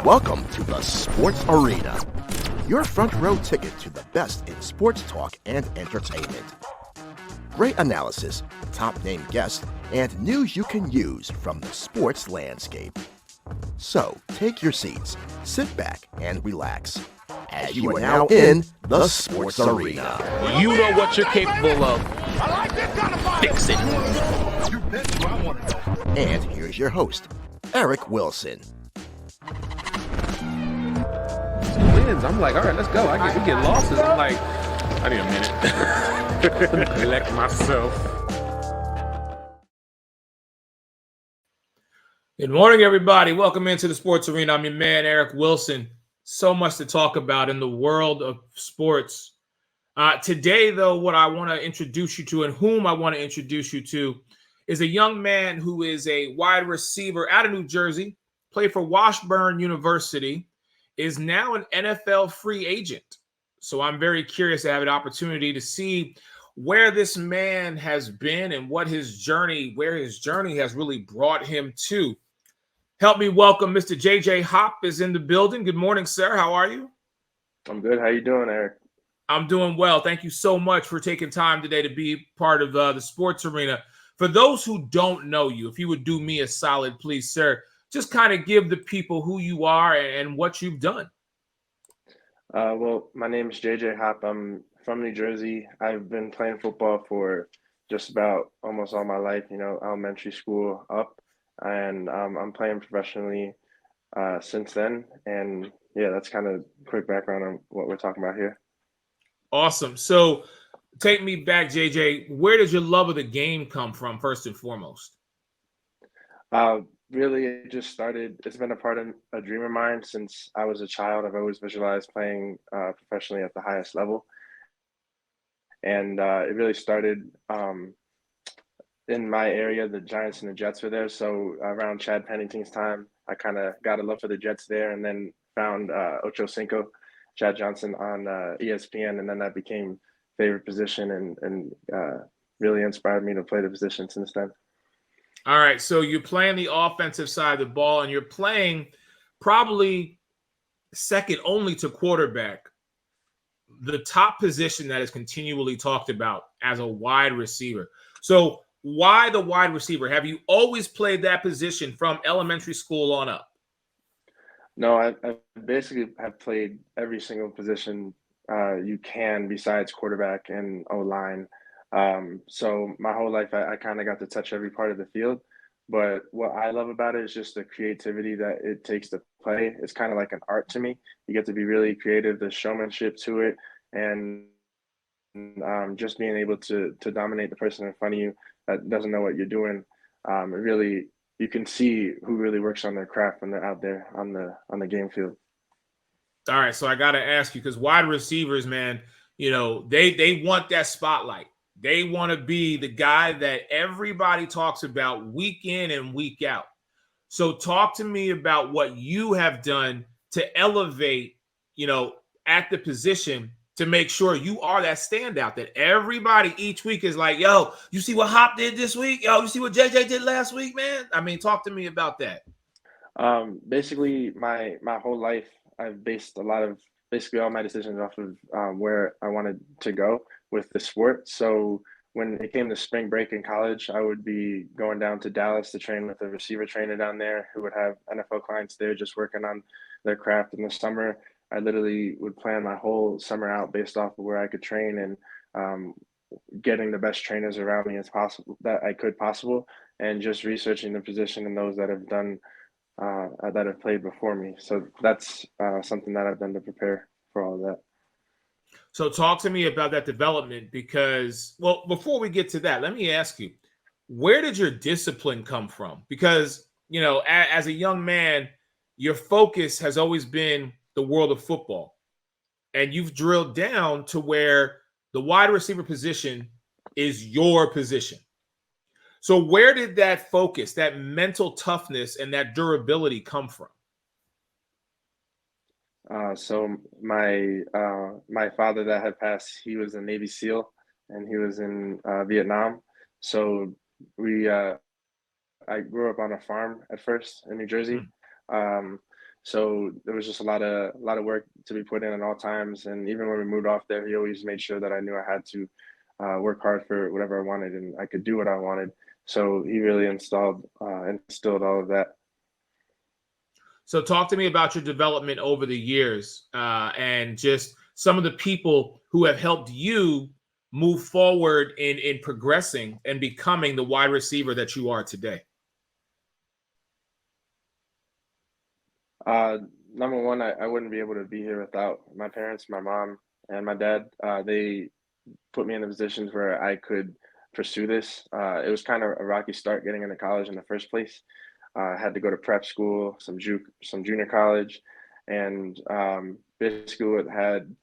Welcome to the Sports Arena, your front row ticket to the best in sports talk and entertainment. Great analysis, top-name guests, and news you can use from the sports landscape. So, take your seats, sit back, and relax, as you are now in the Sports Arena. You know what you're capable of. Fix it. And here's your host, Eric Wilson. Wins. I'm like, all right, let's go. We get losses. I'm like, I need a minute. Let me collect myself. Good morning, everybody. Welcome into the Sports Arena. I'm your man, Eric Wilson. So much to talk about in the world of sports. Today, though, what I want to introduce you to and whom I want to introduce you to is a young man who is a wide receiver out of New Jersey, played for Washburn University, is now an NFL free agent. So I'm very curious to have an opportunity to see where this man has been and where his journey has really brought him to. Help me welcome Mr. JJ Hopp is in the building. Good morning, sir. How are you? I'm good. How you doing, Eric? I'm doing well. Thank you so much for taking time today to be part of the Sports Arena. For those who don't know you, if you would do me a solid, please, sir, just kind of give the people who you are and what you've done. Well, my name is JJ Hopp. I'm from New Jersey. I've been playing football for just about almost all my life, elementary school up. And I'm playing professionally since then. And yeah, that's kind of quick background on what we're talking about here. Awesome. So take me back, JJ. Where does your love of the game come from, first and foremost? Really, it just started. It's been a part of a dream of mine since I was a child. I've always visualized playing professionally at the highest level. And it really started in my area. The Giants and the Jets were there. So around Chad Pennington's time, I kind of got a love for the Jets there, and then found Ocho Cinco, Chad Johnson on ESPN. And then that became favorite position and really inspired me to play the position since then. All right, so you're playing the offensive side of the ball, and you're playing probably second only to quarterback, the top position that is continually talked about as a wide receiver. So why the wide receiver? Have you always played that position from elementary school on up? No, I basically have played every single position you can besides quarterback and O-line. So my whole life, I kind of got to touch every part of the field. But what I love about it is just the creativity that it takes to play. It's kind of like an art to me. You get to be really creative, the showmanship to it, and just being able to dominate the person in front of you that doesn't know what you're doing. Really, you can see who really works on their craft when they're out there on the game field. All right, so I got to ask you, because wide receivers, man, they want that spotlight. They want to be the guy that everybody talks about week in and week out. So talk to me about what you have done to elevate, at the position to make sure you are that standout that everybody each week is like, yo, you see what Hopp did this week? Yo, you see what JJ did last week, man? I mean, talk to me about that. Basically, my whole life, I've based basically all my decisions off of where I wanted to go with the sport. So when it came to spring break in college, I would be going down to Dallas to train with a receiver trainer down there who would have NFL clients there just working on their craft in the summer. I literally would plan my whole summer out based off of where I could train and getting the best trainers around me as possible that I could possible, and just researching the position and those that have done that have played before me. So that's something that I've done to prepare for all of that. So talk to me about that development because, well, before we get to that, let me ask you, where did your discipline come from? Because, as a young man, your focus has always been the world of football. And you've drilled down to where the wide receiver position is your position. So where did that focus, that mental toughness, and that durability come from? So my father that had passed, he was a Navy SEAL, and he was in Vietnam. So I grew up on a farm at first in New Jersey. So there was just a lot of work to be put in at all times. And even when we moved off there, he always made sure that I knew I had to work hard for whatever I wanted and I could do what I wanted. So he really instilled all of that. So talk to me about your development over the years and just some of the people who have helped you move forward in progressing and becoming the wide receiver that you are today. Number one, I wouldn't be able to be here without my parents, my mom, and my dad. They put me in the positions where I could pursue this. It was kind of a rocky start getting into college in the first place. I had to go to prep school, some junior college, and basically what had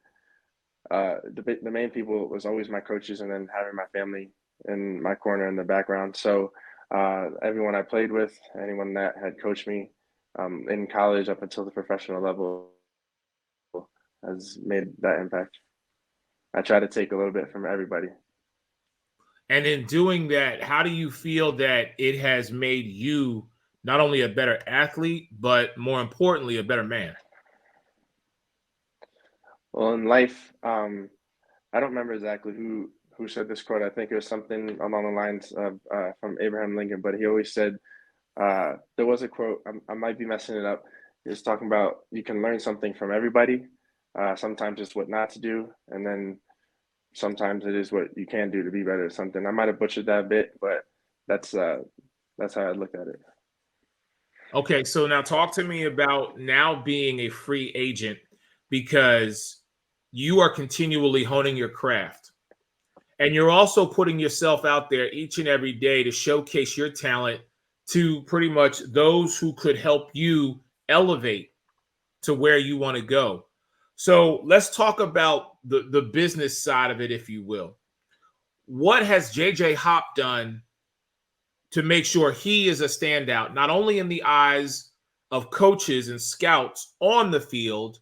the main people was always my coaches, and then having my family in my corner in the background. So everyone I played with, anyone that had coached me in college up until the professional level has made that impact. I try to take a little bit from everybody. And in doing that, how do you feel that it has made you not only a better athlete, but more importantly, a better man? Well, in life, I don't remember exactly who said this quote. I think it was something along the lines of from Abraham Lincoln, but he always said there was a quote. I might be messing it up. He was talking about you can learn something from everybody. Sometimes it's what not to do, and then sometimes it is what you can do to be better at something. I might have butchered that a bit, but that's how I looked at it. Okay, so now talk to me about now being a free agent, because you are continually honing your craft. And you're also putting yourself out there each and every day to showcase your talent to pretty much those who could help you elevate to where you want to go. So let's talk about the business side of it, if you will. What has JJ Hopp done to make sure he is a standout, not only in the eyes of coaches and scouts on the field,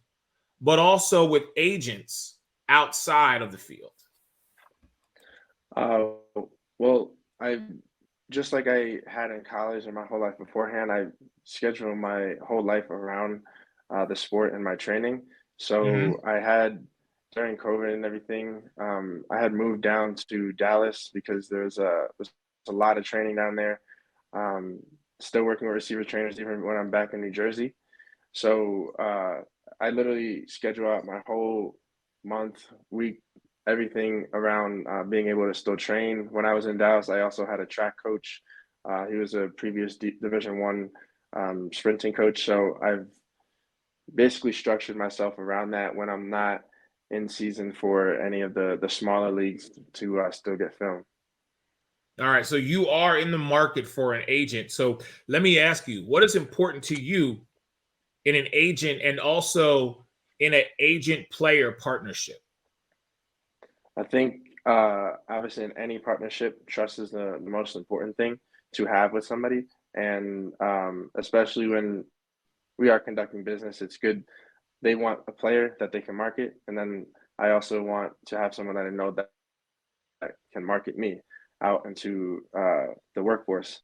but also with agents outside of the field? Well, I just like I had in college and my whole life beforehand, I scheduled my whole life around the sport and my training. Mm-hmm. So I had during COVID and everything, I had moved down to Dallas because there's a lot of training down there. Still working with receiver trainers even when I'm back in New Jersey. So I literally schedule out my whole month, week, everything around being able to still train. When I was in Dallas, I also had a track coach. He was a previous Division I sprinting coach. So I've basically structured myself around that when I'm not in season for any of the smaller leagues to still get film. All right, so you are in the market for an agent. So let me ask you, what is important to you in an agent and also in an agent-player partnership? I think obviously in any partnership, trust is the most important thing to have with somebody. And especially when we are conducting business, it's good. They want a player that they can market. And then I also want to have someone that I know that can market me out into the workforce.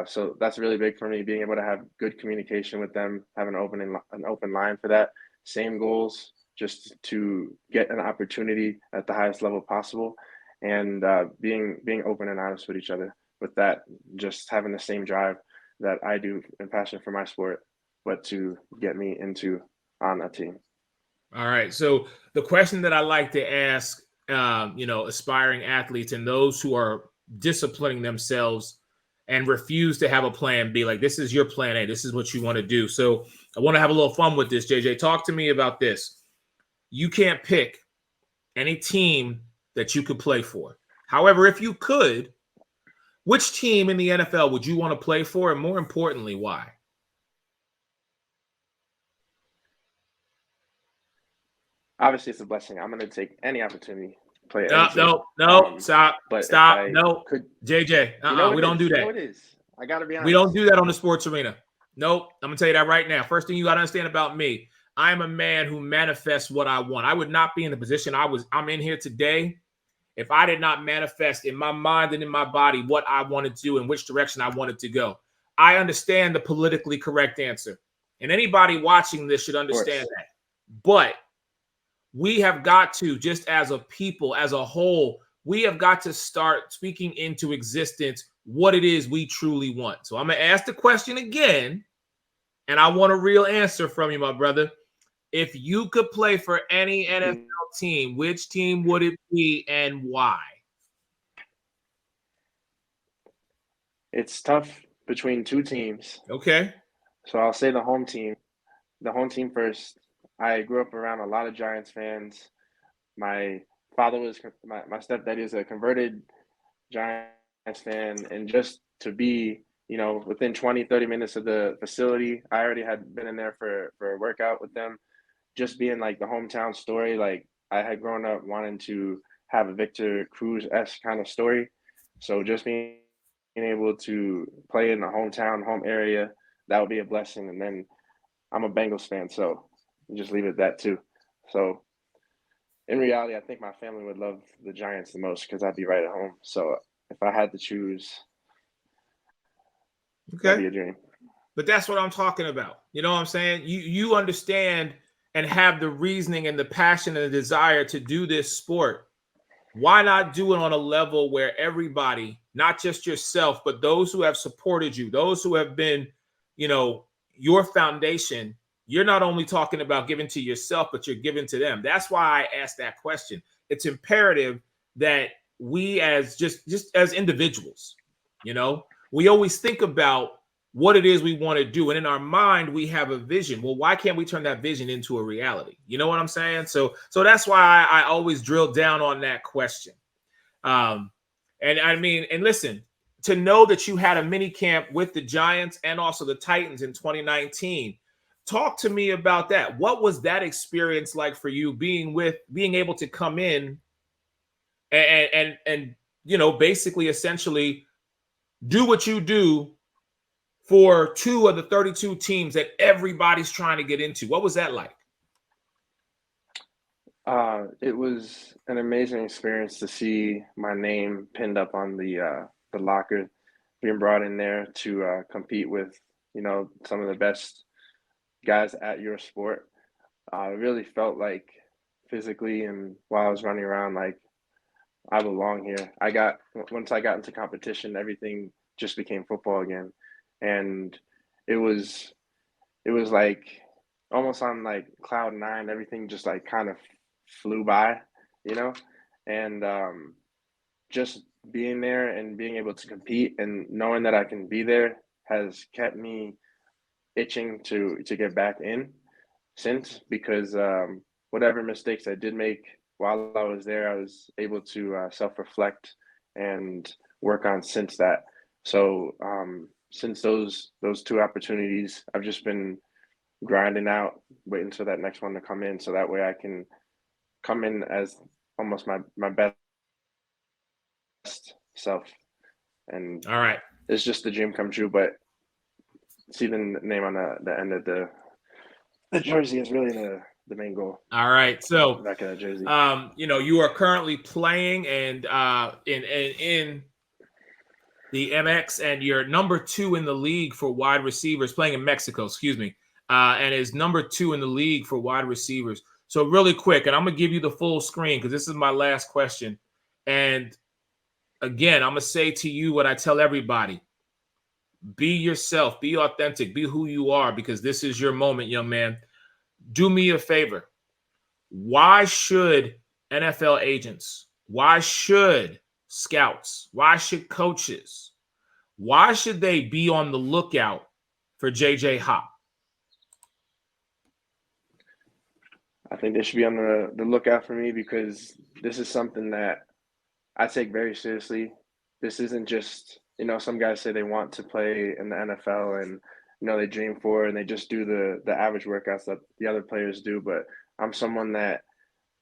So that's really big for me, being able to have good communication with them, have an open line for that. Same goals, just to get an opportunity at the highest level possible, and being open and honest with each other. With that, just having the same drive that I do and passion for my sport, but to get me into on a team. All right. So the question that I like to ask, aspiring athletes and those who are disciplining themselves and refuse to have a plan B, like this is your plan A, this is what you want to do. So I want to have a little fun with this. JJ, talk to me about this. You can't pick any team that you could play for. However, if you could, which team in the NFL would you want to play for? And more importantly, why? Obviously, it's a blessing. I'm going to take any opportunity to play No, any team. stop, But stop. No, could, JJ, we don't do that. You know it is. I got to be honest. We don't do that on the sports arena. Nope. I'm going to tell you that right now. First thing you got to understand about me, I am a man who manifests what I want. I would not be in the position I'm in here today if I did not manifest in my mind and in my body what I wanted to do and which direction I wanted to go. I understand the politically correct answer. And anybody watching this should understand that. But we have got to, just as a people, as a whole, we have got to start speaking into existence what it is we truly want. So I'm going to ask the question again, and I want a real answer from you, my brother. If you could play for any NFL team, which team would it be and why? It's tough between two teams. Okay. So I'll say the home team. The home team first. I grew up around a lot of Giants fans. My father was my stepdad is a converted Giants fan, and just to be, within 20-30 minutes of the facility, I already had been in there for a workout with them. Just being like the hometown story, like I had grown up wanting to have a Victor Cruz-esque kind of story. So just being able to play in the hometown, home area, that would be a blessing. And then I'm a Bengals fan, so just leave it at that too. So in reality, I think my family would love the Giants the most because I'd be right at home. So if I had to choose, that'd be a dream. But that's what I'm talking about. You know what I'm saying? You understand and have the reasoning and the passion and the desire to do this sport. Why not do it on a level where everybody, not just yourself, but those who have supported you, those who have been, your foundation, you're not only talking about giving to yourself, but you're giving to them. That's why I asked that question. It's imperative that we as just as individuals, we always think about what it is we want to do. And in our mind, we have a vision. Well, why can't we turn that vision into a reality? You know what I'm saying? So that's why I always drill down on that question. And listen, to know that you had a mini camp with the Giants and also the Titans in 2019, talk to me about that. What was that experience like for you, being able to come in and basically essentially do what you do for 2 of the 32 teams that everybody's trying to get into? What was that like? It was an amazing experience to see my name pinned up on the locker, being brought in there to compete with, some of the best guys at your sport. I really felt like physically and while I was running around, like I belong here. Once I got into competition, everything just became football again. And it was like almost on like cloud 9. Everything just like kind of flew by, and just being there and being able to compete and knowing that I can be there has kept me itching to get back in since, because whatever mistakes I did make while I was there, I was able to self-reflect and work on since that. So since those 2 opportunities, I've just been grinding out, waiting for that next one to come in, so that way I can come in as almost my best self. And all right, it's just the dream come true. But see the name on the end of the jersey is really the main goal. All right, so back of the jersey. You are currently playing and in the MX, and you're number 2 in the league for wide receivers, playing in Mexico, and is number 2 in the league for wide receivers. So really quick, and I'm going to give you the full screen because this is my last question. And again, I'm going to say to you what I tell everybody. Be yourself, be authentic, be who you are, because this is your moment, young man. Do me a favor. Why should NFL agents, why should scouts, why should coaches, why should they be on the lookout for JJ Hopp? I think they should be on the lookout for me, because this is something that I take very seriously. This isn't just, some guys say they want to play in the NFL and, they dream for, and they just do the average workouts that the other players do. But I'm someone that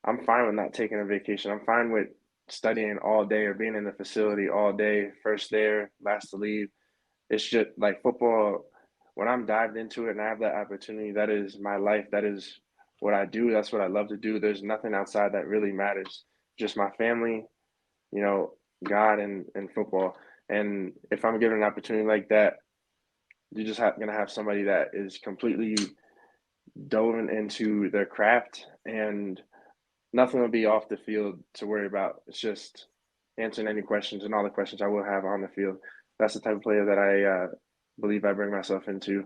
I'm fine with not taking a vacation. I'm fine with studying all day or being in the facility all day, first there, last to leave. It's just like football. When I'm dived into it and I have that opportunity, that is my life. That is what I do. That's what I love to do. There's nothing outside that really matters. Just my family, God, and football. And if I'm given an opportunity like that, you're just going to have somebody that is completely dove into their craft, and nothing will be off the field to worry about. It's just answering any questions and all the questions I will have on the field. That's the type of player that I believe I bring myself into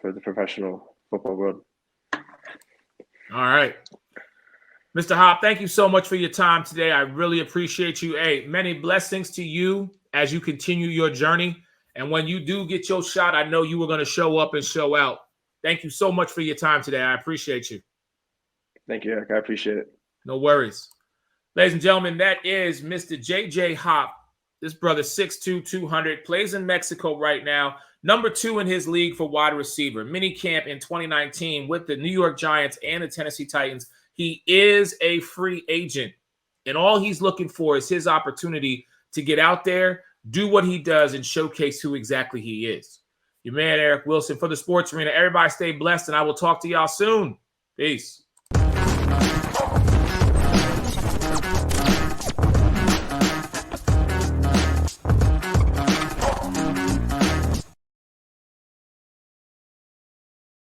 for the professional football world. All right. Mr. Hopp, thank you so much for your time today. I really appreciate you. Hey, many blessings to you as you continue your journey. And when you do get your shot, I know you were going to show up and show out. Thank you so much for your time today. I appreciate you. Thank you, Eric. I appreciate it. No worries. Ladies and gentlemen, that is Mr. JJ Hopp. This brother, 6'2", 200, plays in Mexico right now. Number 2 in his league for wide receiver. Mini camp in 2019 with the New York Giants and the Tennessee Titans. He is a free agent, and all he's looking for is his opportunity to get out there, do what he does, and showcase who exactly he is. Your man, Eric Wilson, for the Sports Arena. Everybody stay blessed, and I will talk to y'all soon. Peace.